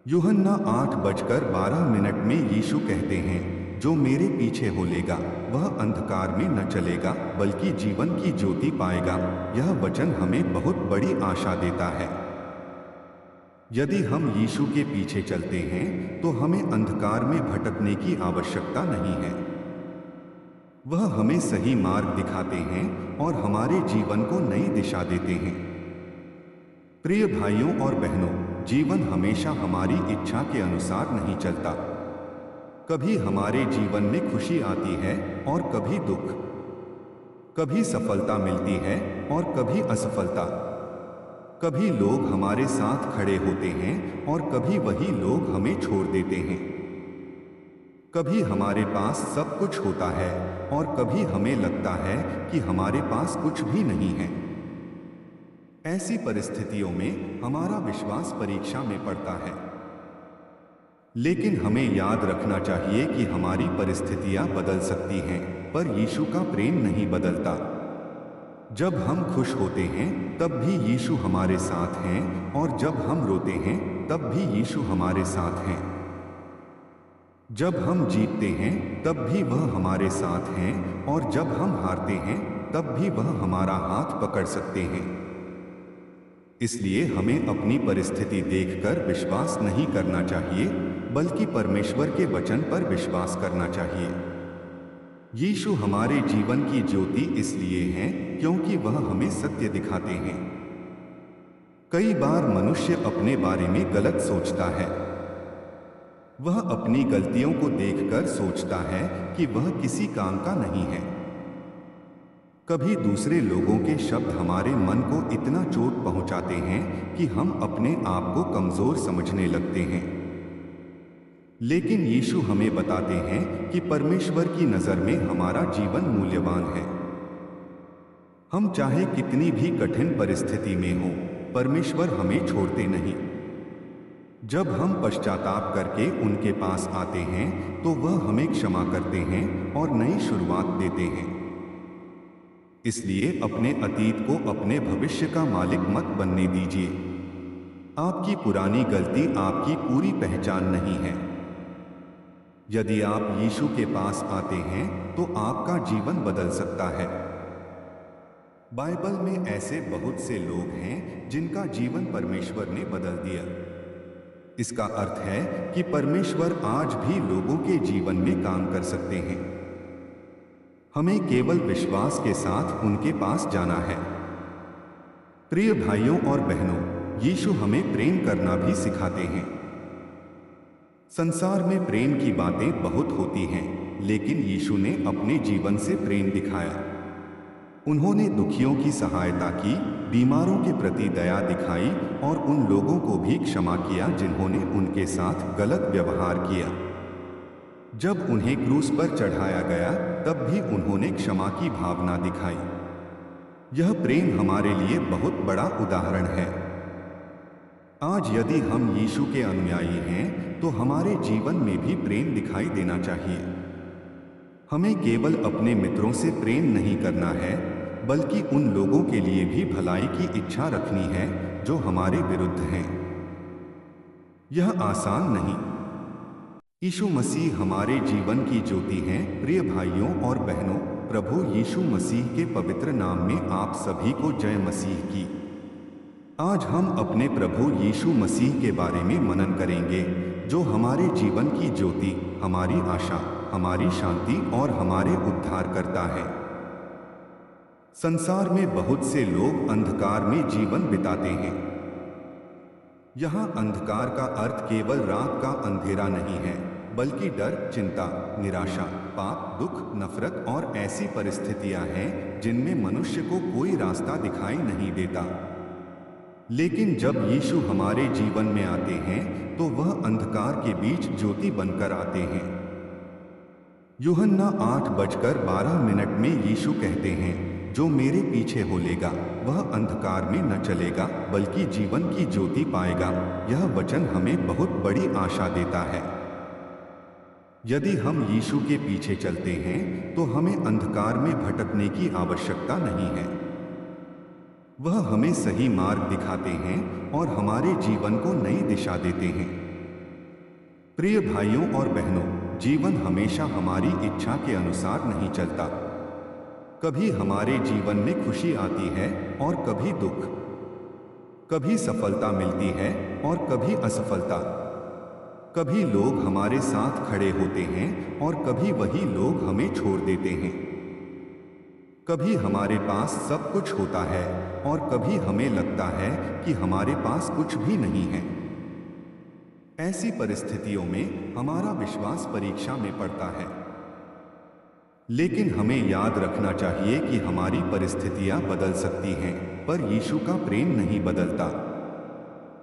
यूहन्ना 8:12 में यीशु कहते हैं, जो मेरे पीछे हो लेगा वह अंधकार में न चलेगा बल्कि जीवन की ज्योति पाएगा। यह वचन हमें बहुत बड़ी आशा देता है। यदि हम यीशु के पीछे चलते हैं तो हमें अंधकार में भटकने की आवश्यकता नहीं है। वह हमें सही मार्ग दिखाते हैं और हमारे जीवन को नई दिशा देते हैं। प्रिय भाइयों और बहनों, जीवन हमेशा हमारी इच्छा के अनुसार नहीं चलता। कभी हमारे जीवन में खुशी आती है और कभी दुख, कभी सफलता मिलती है और कभी असफलता। कभी लोग हमारे साथ खड़े होते हैं और कभी वही लोग हमें छोड़ देते हैं। कभी हमारे पास सब कुछ होता है और कभी हमें लगता है कि हमारे पास कुछ भी नहीं है। ऐसी परिस्थितियों में हमारा विश्वास परीक्षा में पड़ता है। लेकिन हमें याद रखना चाहिए कि हमारी परिस्थितियां बदल सकती हैं, पर यीशु का प्रेम नहीं बदलता। जब हम खुश होते हैं तब भी यीशु हमारे साथ हैं और जब हम रोते हैं तब भी यीशु हमारे साथ हैं। जब हम जीतते हैं तब भी वह हमारे साथ हैं और जब हम हारते हैं तब भी वह हमारा हाथ पकड़ सकते हैं। इसलिए हमें अपनी परिस्थिति देखकर विश्वास नहीं करना चाहिए, बल्कि परमेश्वर के वचन पर विश्वास करना चाहिए। यीशु हमारे जीवन की ज्योति इसलिए हैं क्योंकि वह हमें सत्य दिखाते हैं। कई बार मनुष्य अपने बारे में गलत सोचता है। वह अपनी गलतियों को देखकर सोचता है कि वह किसी काम का नहीं है। कभी दूसरे लोगों के शब्द हमारे मन को इतना चोट पहुंचाते हैं कि हम अपने आप को कमजोर समझने लगते हैं। लेकिन यीशु हमें बताते हैं कि परमेश्वर की नज़र में हमारा जीवन मूल्यवान है। हम चाहे कितनी भी कठिन परिस्थिति में हो, परमेश्वर हमें छोड़ते नहीं। जब हम पश्चाताप करके उनके पास आते हैं तो वह हमें क्षमा करते हैं और नई शुरुआत देते हैं। इसलिए अपने अतीत को अपने भविष्य का मालिक मत बनने दीजिए। आपकी पुरानी गलती आपकी पूरी पहचान नहीं है। यदि आप यीशु के पास आते हैं तो आपका जीवन बदल सकता है। बाइबल में ऐसे बहुत से लोग हैं जिनका जीवन परमेश्वर ने बदल दिया। इसका अर्थ है कि परमेश्वर आज भी लोगों के जीवन में काम कर सकते हैं। हमें केवल विश्वास के साथ उनके पास जाना है। प्रिय भाइयों और बहनों, यीशु हमें प्रेम करना भी सिखाते हैं। संसार में प्रेम की बातें बहुत होती हैं, लेकिन यीशु ने अपने जीवन से प्रेम दिखाया। उन्होंने दुखियों की सहायता की, बीमारों के प्रति दया दिखाई और उन लोगों को भी क्षमा किया जिन्होंने उनके साथ गलत व्यवहार किया। जब उन्हें क्रूस पर चढ़ाया गया, तब भी उन्होंने क्षमा की भावना दिखाई। यह प्रेम हमारे लिए बहुत बड़ा उदाहरण है। आज यदि हम यीशु के अनुयायी हैं, तो हमारे जीवन में भी प्रेम दिखाई देना चाहिए। हमें केवल अपने मित्रों से प्रेम नहीं करना है, बल्कि उन लोगों के लिए भी भलाई की इच्छा रखनी है जो हमारे विरुद्ध हैं। यह आसान नहीं। यीशु मसीह हमारे जीवन की ज्योति हैं। प्रिय भाइयों और बहनों, प्रभु यीशु मसीह के पवित्र नाम में आप सभी को जय मसीह की। आज हम अपने प्रभु यीशु मसीह के बारे में मनन करेंगे, जो हमारे जीवन की ज्योति, हमारी आशा, हमारी शांति और हमारे उद्धार करता है। संसार में बहुत से लोग अंधकार में जीवन बिताते हैं। यहाँ अंधकार का अर्थ केवल रात का अंधेरा नहीं है, बल्कि डर, चिंता, निराशा, पाप, दुख, नफरत और ऐसी परिस्थितियां हैं जिनमें मनुष्य को कोई रास्ता दिखाई नहीं देता। लेकिन जब यीशु हमारे जीवन में आते हैं, तो वह अंधकार के बीच ज्योति बनकर आते हैं। यूहन्ना 8:12 में यीशु कहते हैं, जो मेरे पीछे हो लेगा वह अंधकार में न चलेगा, बल्कि जीवन की ज्योति पाएगा। यह वचन हमें बहुत बड़ी आशा देता है। यदि हम यीशु के पीछे चलते हैं, तो हमें अंधकार में भटकने की आवश्यकता नहीं है। वह हमें सही मार्ग दिखाते हैं और हमारे जीवन को नई दिशा देते हैं। प्रिय भाइयों और बहनों, जीवन हमेशा हमारी इच्छा के अनुसार नहीं चलता। कभी हमारे जीवन में खुशी आती है और कभी दुख, कभी सफलता मिलती है और कभी असफलता। कभी लोग हमारे साथ खड़े होते हैं और कभी वही लोग हमें छोड़ देते हैं। कभी हमारे पास सब कुछ होता है और कभी हमें लगता है कि हमारे पास कुछ भी नहीं है। ऐसी परिस्थितियों में हमारा विश्वास परीक्षा में पड़ता है। लेकिन हमें याद रखना चाहिए कि हमारी परिस्थितियां बदल सकती हैं, पर यीशु का प्रेम नहीं बदलता।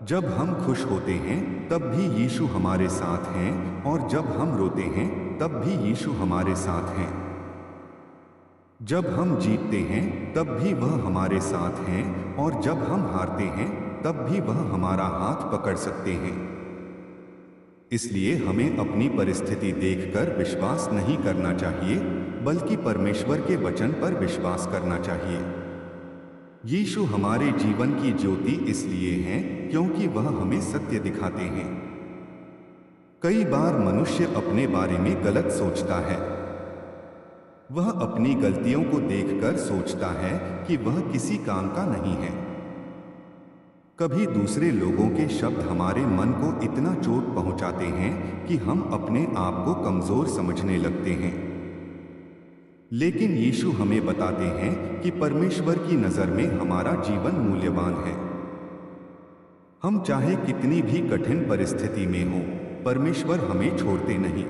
जब हम खुश होते हैं, तब भी यीशु हमारे साथ हैं, और जब हम रोते हैं, तब भी यीशु हमारे साथ हैं। जब हम जीतते हैं, तब भी वह हमारे साथ हैं, और जब हम हारते हैं, तब भी वह हमारा हाथ पकड़ सकते हैं। इसलिए हमें अपनी परिस्थिति देखकर विश्वास नहीं करना चाहिए, बल्कि परमेश्वर के वचन पर विश्वास करना चाहिए। यीशु हमारे जीवन की ज्योति इसलिए हैं क्योंकि वह हमें सत्य दिखाते हैं। कई बार मनुष्य अपने बारे में गलत सोचता है। वह अपनी गलतियों को देखकर सोचता है कि वह किसी काम का नहीं है। कभी दूसरे लोगों के शब्द हमारे मन को इतना चोट पहुंचाते हैं कि हम अपने आप को कमजोर समझने लगते हैं। लेकिन यीशु हमें बताते हैं कि परमेश्वर की नजर में हमारा जीवन मूल्यवान है। हम चाहे कितनी भी कठिन परिस्थिति में हो, परमेश्वर हमें छोड़ते नहीं।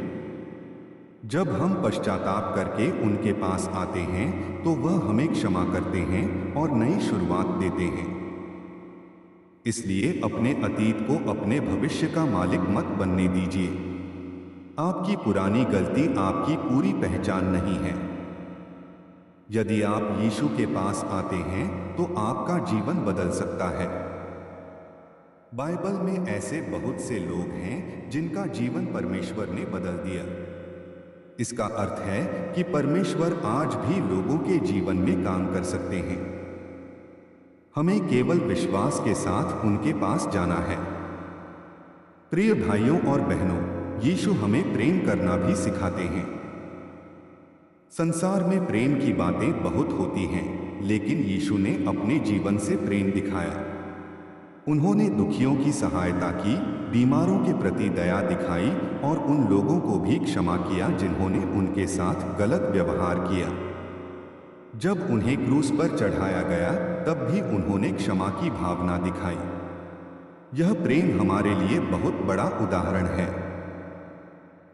जब हम पश्चाताप करके उनके पास आते हैं, तो वह हमें क्षमा करते हैं और नई शुरुआत देते हैं। इसलिए अपने अतीत को अपने भविष्य का मालिक मत बनने दीजिए। आपकी पुरानी गलती आपकी पूरी पहचान नहीं है। यदि आप यीशु के पास आते हैं, तो आपका जीवन बदल सकता है। बाइबल में ऐसे बहुत से लोग हैं जिनका जीवन परमेश्वर ने बदल दिया। इसका अर्थ है कि परमेश्वर आज भी लोगों के जीवन में काम कर सकते हैं। हमें केवल विश्वास के साथ उनके पास जाना है। प्रिय भाइयों और बहनों, यीशु हमें प्रेम करना भी सिखाते हैं। संसार में प्रेम की बातें बहुत होती हैं, लेकिन यीशु ने अपने जीवन से प्रेम दिखाया। उन्होंने दुखियों की सहायता की, बीमारों के प्रति दया दिखाई और उन लोगों को भी क्षमा किया जिन्होंने उनके साथ गलत व्यवहार किया। जब उन्हें क्रूस पर चढ़ाया गया, तब भी उन्होंने क्षमा की भावना दिखाई। यह प्रेम हमारे लिए बहुत बड़ा उदाहरण है।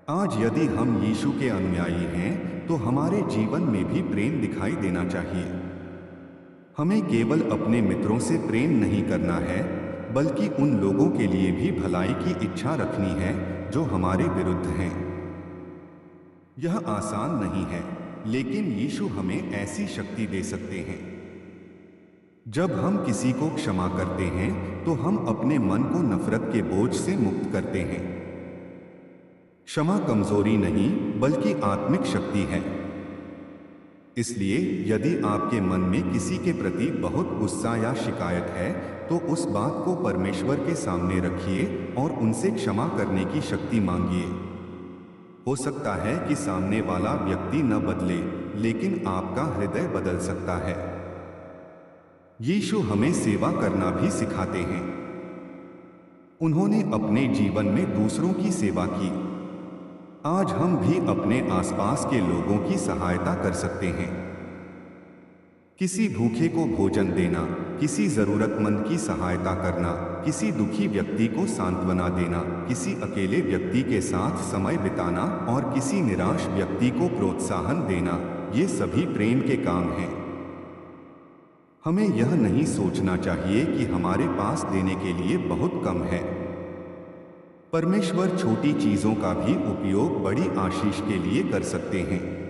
आज यदि हम यीशु के अनुयायी हैं, तो हमारे जीवन में भी प्रेम दिखाई देना चाहिए। हमें केवल अपने मित्रों से प्रेम नहीं करना है, बल्कि उन लोगों के लिए भी भलाई की इच्छा रखनी है जो हमारे विरुद्ध हैं। यह आसान नहीं है, लेकिन यीशु हमें ऐसी शक्ति दे सकते हैं। जब हम किसी को क्षमा करते हैं, तो हम अपने मन को नफरत के बोझ से मुक्त करते हैं। क्षमा कमजोरी नहीं, बल्कि आत्मिक शक्ति है। इसलिए यदि आपके मन में किसी के प्रति बहुत गुस्सा या शिकायत है, तो उस बात को परमेश्वर के सामने रखिए और उनसे क्षमा करने की शक्ति मांगिए। हो सकता है कि सामने वाला व्यक्ति न बदले, लेकिन आपका हृदय बदल सकता है। यीशु हमें सेवा करना भी सिखाते हैं। उन्होंने अपने जीवन में दूसरों की सेवा की। आज हम भी अपने आसपास के लोगों की सहायता कर सकते हैं। किसी भूखे को भोजन देना, किसी जरूरतमंद की सहायता करना, किसी दुखी व्यक्ति को सांत्वना देना, किसी अकेले व्यक्ति के साथ समय बिताना और किसी निराश व्यक्ति को प्रोत्साहन देना, ये सभी प्रेम के काम हैं। हमें यह नहीं सोचना चाहिए कि हमारे पास देने के लिए बहुत कम है। परमेश्वर छोटी चीजों का भी उपयोग बड़ी आशीष के लिए कर सकते हैं।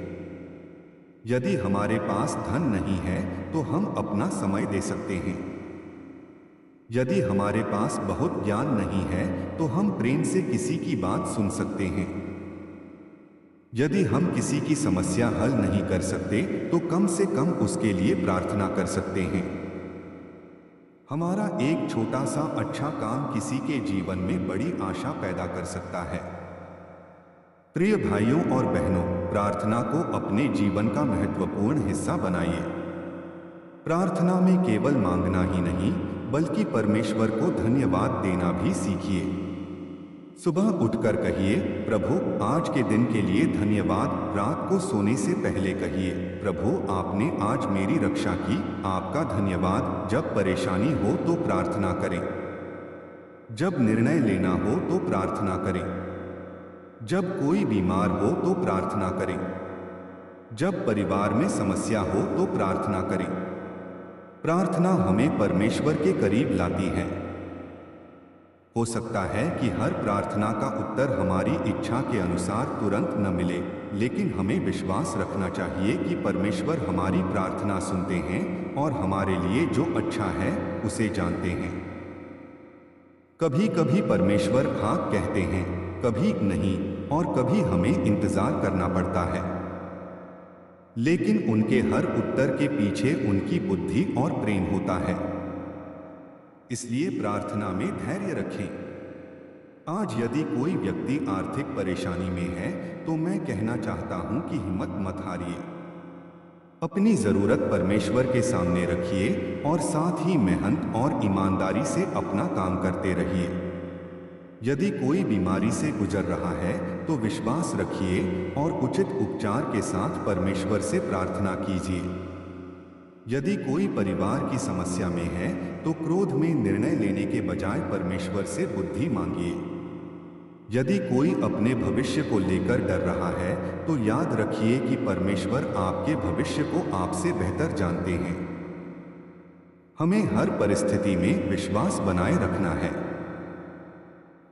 यदि हमारे पास धन नहीं है, तो हम अपना समय दे सकते हैं। यदि हमारे पास बहुत ज्ञान नहीं है, तो हम प्रेम से किसी की बात सुन सकते हैं। यदि हम किसी की समस्या हल नहीं कर सकते, तो कम से कम उसके लिए प्रार्थना कर सकते हैं। हमारा एक छोटा सा अच्छा काम किसी के जीवन में बड़ी आशा पैदा कर सकता है। प्रिय भाइयों और बहनों, प्रार्थना को अपने जीवन का महत्वपूर्ण हिस्सा बनाइए। प्रार्थना में केवल मांगना ही नहीं, बल्कि परमेश्वर को धन्यवाद देना भी सीखिए। सुबह उठकर कहिए, प्रभु आज के दिन के लिए धन्यवाद। रात को सोने से पहले कहिए, प्रभु आपने आज मेरी रक्षा की, आपका धन्यवाद। जब परेशानी हो तो प्रार्थना करें। जब निर्णय लेना हो तो प्रार्थना करें। जब कोई बीमार हो तो प्रार्थना करें। जब परिवार में समस्या हो तो प्रार्थना करें। प्रार्थना हमें परमेश्वर के करीब लाती है। हो सकता है कि हर प्रार्थना का उत्तर हमारी इच्छा के अनुसार तुरंत न मिले, लेकिन हमें विश्वास रखना चाहिए कि परमेश्वर हमारी प्रार्थना सुनते हैं और हमारे लिए जो अच्छा है उसे जानते हैं। कभी कभी परमेश्वर हाँ कहते हैं, कभी नहीं, और कभी हमें इंतजार करना पड़ता है। लेकिन उनके हर उत्तर के पीछे उनकी बुद्धि और प्रेम होता है। इसलिए प्रार्थना में धैर्य रखें। आज यदि कोई व्यक्ति आर्थिक परेशानी में है, तो मैं कहना चाहता हूं कि हिम्मत मत हारिए। अपनी जरूरत परमेश्वर के सामने रखिए और साथ ही मेहनत और ईमानदारी से अपना काम करते रहिए। यदि कोई बीमारी से गुजर रहा है, तो विश्वास रखिए और उचित उपचार के साथ परमेश्वर से प्रार्थना कीजिए। यदि कोई परिवार की समस्या में है, तो क्रोध में निर्णय लेने के बजाय परमेश्वर से बुद्धि मांगिए। यदि कोई अपने भविष्य को लेकर डर रहा है, तो याद रखिए कि परमेश्वर आपके भविष्य को आपसे बेहतर जानते हैं। हमें हर परिस्थिति में विश्वास बनाए रखना है।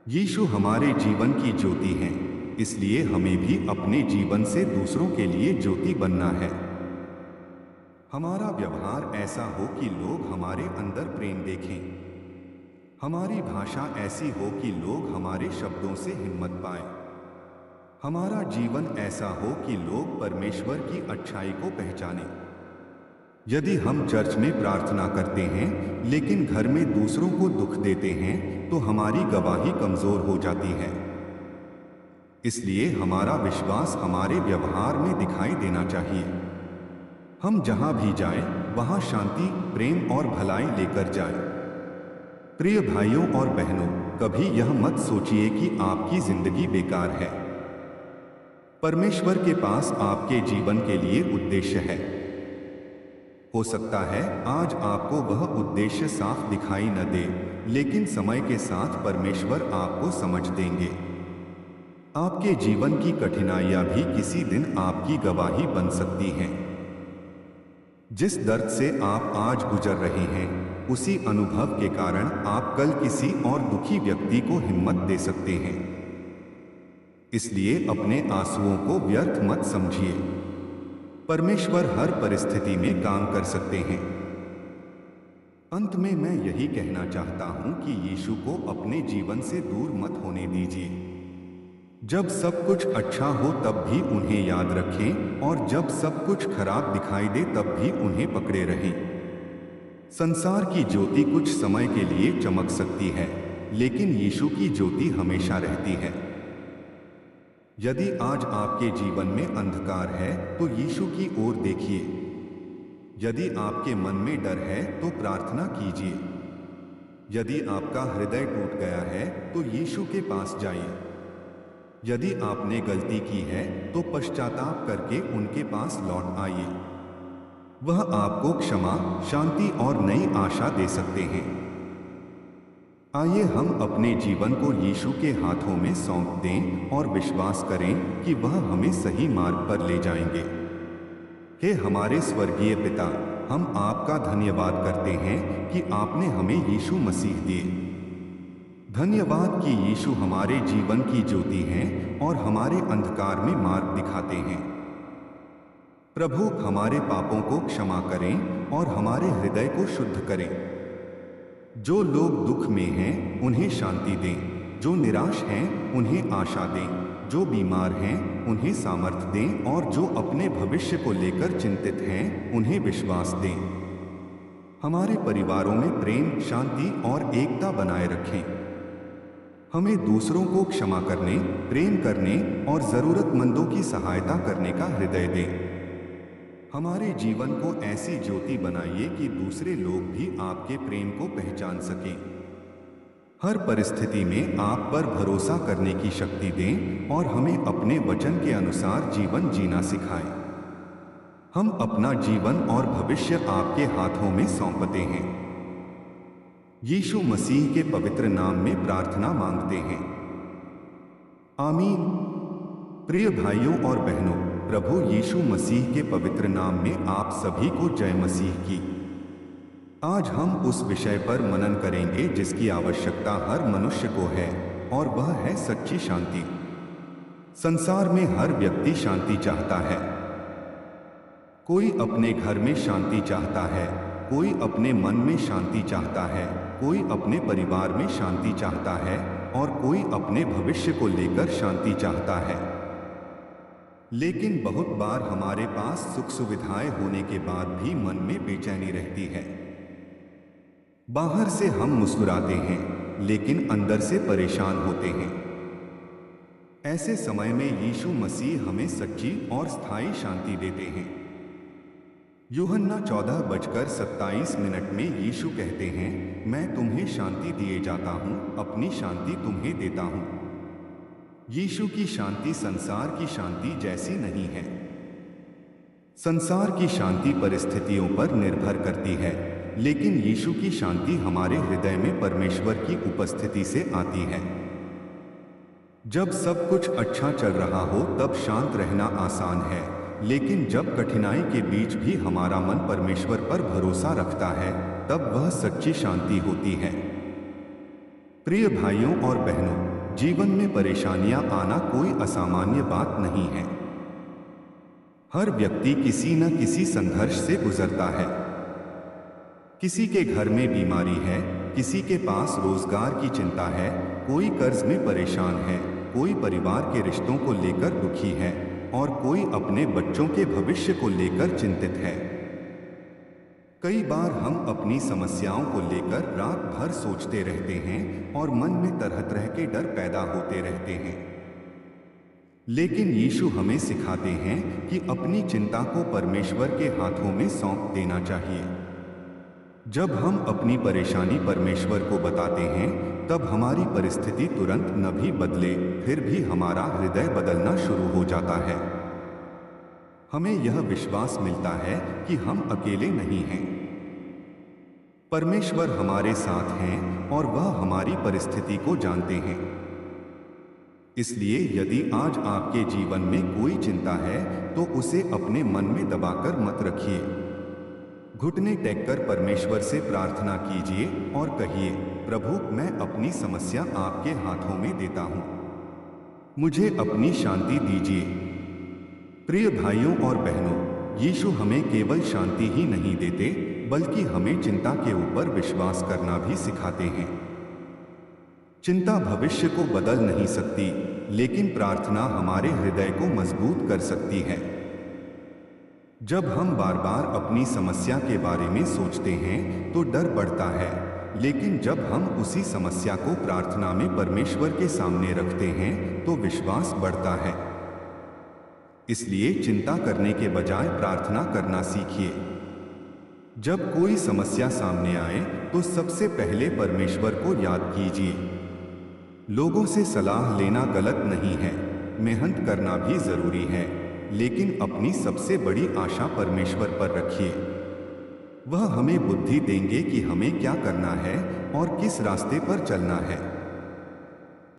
यीशु हमारे जीवन की ज्योति हैं, इसलिए हमें भी अपने जीवन से दूसरों के लिए ज्योति बनना है। हमारा व्यवहार ऐसा हो कि लोग हमारे अंदर प्रेम देखें। हमारी भाषा ऐसी हो कि लोग हमारे शब्दों से हिम्मत पाएं। हमारा जीवन ऐसा हो कि लोग परमेश्वर की अच्छाई को पहचानें। यदि हम चर्च में प्रार्थना करते हैं, लेकिन घर में दूसरों को दुख देते हैं, तो हमारी गवाही कमजोर हो जाती है। इसलिए हमारा विश्वास हमारे व्यवहार में दिखाई देना चाहिए। हम जहां भी जाएं, वहां शांति, प्रेम और भलाई लेकर जाएं। प्रिय भाइयों और बहनों, कभी यह मत सोचिए कि आपकी जिंदगी बेकार है। परमेश्वर के पास आपके जीवन के लिए उद्देश्य है। हो सकता है आज आपको वह उद्देश्य साफ दिखाई न दे, लेकिन समय के साथ परमेश्वर आपको समझ देंगे। आपके जीवन की कठिनाइयां भी किसी दिन आपकी गवाही बन सकती हैं। जिस दर्द से आप आज गुजर रहे हैं, उसी अनुभव के कारण आप कल किसी और दुखी व्यक्ति को हिम्मत दे सकते हैं। इसलिए अपने आंसुओं को व्यर्थ मत समझिए। परमेश्वर हर परिस्थिति में काम कर सकते हैं। अंत में मैं यही कहना चाहता हूं कि यीशु को अपने जीवन से दूर मत होने दीजिए। जब सब कुछ अच्छा हो तब भी उन्हें याद रखें, और जब सब कुछ खराब दिखाई दे तब भी उन्हें पकड़े रहें। संसार की ज्योति कुछ समय के लिए चमक सकती है, लेकिन यीशु की ज्योति हमेशा रहती है। यदि आज आपके जीवन में अंधकार है तो यीशु की ओर देखिए। यदि आपके मन में डर है तो प्रार्थना कीजिए। यदि आपका हृदय टूट गया है तो यीशु के पास जाइए। यदि आपने गलती की है तो पश्चाताप करके उनके पास लौट आइए। वह आपको क्षमा, शांति और नई आशा दे सकते हैं। आइए हम अपने जीवन को यीशु के हाथों में सौंप दें और विश्वास करें कि वह हमें सही मार्ग पर ले जाएंगे। हे हमारे स्वर्गीय पिता, हम आपका धन्यवाद करते हैं कि आपने हमें यीशु मसीह दिए। धन्यवाद कि यीशु हमारे जीवन की ज्योति हैं और हमारे अंधकार में मार्ग दिखाते हैं। प्रभु, हमारे पापों को क्षमा करें और हमारे हृदय को शुद्ध करें। जो लोग दुख में हैं उन्हें शांति दें, जो निराश हैं उन्हें आशा दें, जो बीमार हैं उन्हें सामर्थ्य दें और जो अपने भविष्य को लेकर चिंतित हैं उन्हें विश्वास दें। हमारे परिवारों में प्रेम, शांति और एकता बनाए रखें। हमें दूसरों को क्षमा करने, प्रेम करने और जरूरतमंदों की सहायता करने का हृदय दें। हमारे जीवन को ऐसी ज्योति बनाइए कि दूसरे लोग भी आपके प्रेम को पहचान सकें। हर परिस्थिति में आप पर भरोसा करने की शक्ति दें और हमें अपने वचन के अनुसार जीवन जीना सिखाएं। हम अपना जीवन और भविष्य आपके हाथों में सौंपते हैं। यीशु मसीह के पवित्र नाम में प्रार्थना मांगते हैं, आमीन। प्रिय भाइयों और बहनों, प्रभु यीशु मसीह के पवित्र नाम में आप सभी को जय मसीह की। आज हम उस विषय पर मनन करेंगे जिसकी आवश्यकता हर मनुष्य को है, और वह है सच्ची शांति। संसार में हर व्यक्ति शांति चाहता है। कोई अपने घर में शांति चाहता है, कोई अपने मन में शांति चाहता है, कोई अपने परिवार में शांति चाहता है और कोई अपने भविष्य को लेकर शांति चाहता है। लेकिन बहुत बार हमारे पास सुख सुविधाएं होने के बाद भी मन में बेचैनी रहती है। बाहर से हम मुस्कुराते हैं, लेकिन अंदर से परेशान होते हैं। ऐसे समय में यीशु मसीह हमें सच्ची और स्थायी शांति देते हैं। यूहन्ना 14:27 में यीशु कहते हैं, मैं तुम्हें शांति दिए जाता हूं, अपनी शांति तुम्हें देता हूं। यीशु की शांति संसार की शांति जैसी नहीं है। संसार की शांति परिस्थितियों पर निर्भर करती है, लेकिन यीशु की शांति हमारे हृदय में परमेश्वर की उपस्थिति से आती है। जब सब कुछ अच्छा चल रहा हो तब शांत रहना आसान है, लेकिन जब कठिनाई के बीच भी हमारा मन परमेश्वर पर भरोसा रखता है, तब वह सच्ची शांति होती है। प्रिय भाइयों और बहनों, जीवन में परेशानियां आना कोई असामान्य बात नहीं है। हर व्यक्ति किसी न किसी संघर्ष से गुजरता है। किसी के घर में बीमारी है, किसी के पास रोजगार की चिंता है, कोई कर्ज में परेशान है, कोई परिवार के रिश्तों को लेकर दुखी है और कोई अपने बच्चों के भविष्य को लेकर चिंतित है। कई बार हम अपनी समस्याओं को लेकर रात भर सोचते रहते हैं और मन में तरह तरह के डर पैदा होते रहते हैं। लेकिन यीशु हमें सिखाते हैं कि अपनी चिंता को परमेश्वर के हाथों में सौंप देना चाहिए। जब हम अपनी परेशानी परमेश्वर को बताते हैं, तब हमारी परिस्थिति तुरंत न भी बदले, फिर भी हमारा हृदय बदलना शुरू हो जाता है। हमें यह विश्वास मिलता है कि हम अकेले नहीं हैं। परमेश्वर हमारे साथ हैं और वह हमारी परिस्थिति को जानते हैं। इसलिए यदि आज आपके जीवन में कोई चिंता है, तो उसे अपने मन में दबाकर मत रखिए। घुटने टेककर परमेश्वर से प्रार्थना कीजिए और कहिए, प्रभु, मैं अपनी समस्या आपके हाथों में देता हूं। मुझे अपनी शांति दीजिए। प्रिय भाइयों और बहनों, यीशु हमें केवल शांति ही नहीं देते, बल्कि हमें चिंता के ऊपर विश्वास करना भी सिखाते हैं। चिंता भविष्य को बदल नहीं सकती, लेकिन प्रार्थना हमारे हृदय को मजबूत कर सकती है। जब हम बार बार अपनी समस्या के बारे में सोचते हैं तो डर बढ़ता है, लेकिन जब हम उसी समस्या को प्रार्थना में परमेश्वर के सामने रखते हैं तो विश्वास बढ़ता है। इसलिए चिंता करने के बजाय प्रार्थना करना सीखिए। जब कोई समस्या सामने आए तो सबसे पहले परमेश्वर को याद कीजिए। लोगों से सलाह लेना गलत नहीं है, मेहनत करना भी जरूरी है, लेकिन अपनी सबसे बड़ी आशा परमेश्वर पर रखिए। वह हमें बुद्धि देंगे कि हमें क्या करना है और किस रास्ते पर चलना है।